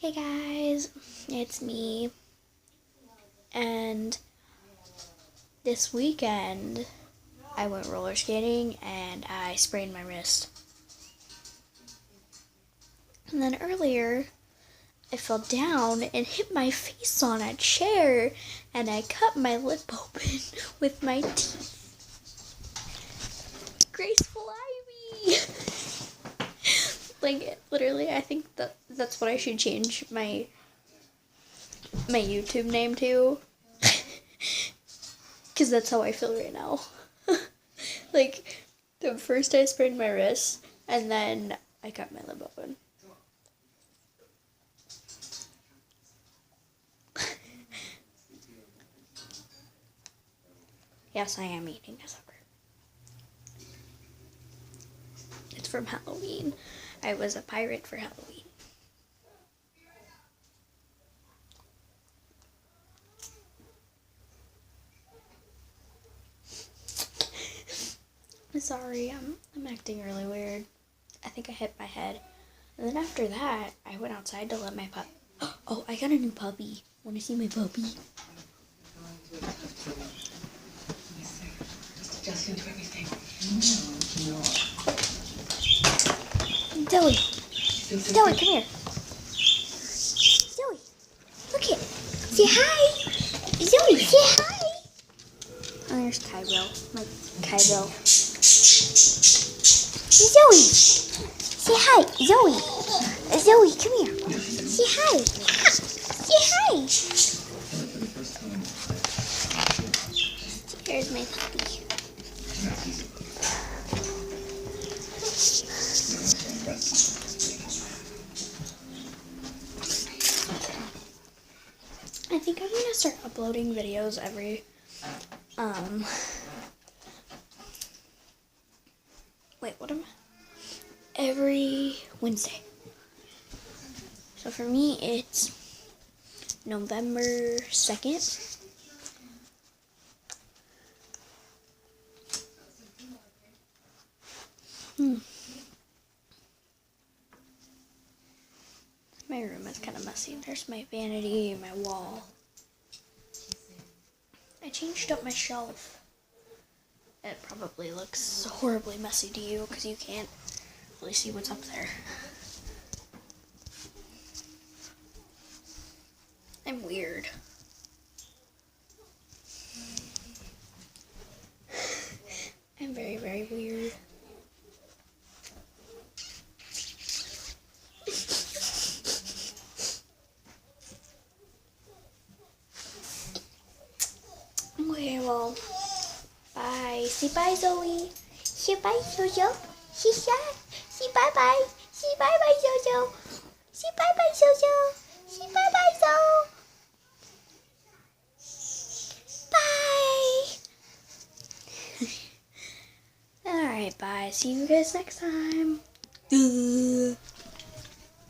Hey guys, it's me, and this weekend I went roller skating and I sprained my wrist. And then earlier I fell down and hit my face on a chair and I cut my lip open with my teeth. Graceful Ivy! Like, literally, I think that's what I should change my YouTube name to. Because that's how I feel right now. Like, first I sprained my wrist, and then I cut my lip open. Yes, I am eating a supper. It's from Halloween. I was a pirate for Halloween. Sorry, I'm acting really weird. I think I hit my head. And then after that, I went outside to let my pup. Oh, I got a new puppy. Want to see my puppy? Just into everything. Zoe, Zoe, come here. Zoe, look it. Say hi. Zoe, say hi. Oh, there's Kybell. My Kybell. Zoe, say hi. Zoe, Zoe, come here. Say hi. Say hi. Here's my puppy. I think I'm gonna start uploading videos every every Wednesday. So for me it's November 2nd. My room is kind of messy. There's my vanity, my wall. I changed up my shelf. It probably looks horribly messy to you because you can't really see what's up there. I'm weird. I'm very, very weird. Okay, well, bye. Say bye, Zoe. Say bye, Jojo. Say bye-bye. Say bye-bye, Jojo. Say bye-bye, Jojo. Say bye-bye, Zoe. Bye. Alright, bye. See you guys next time.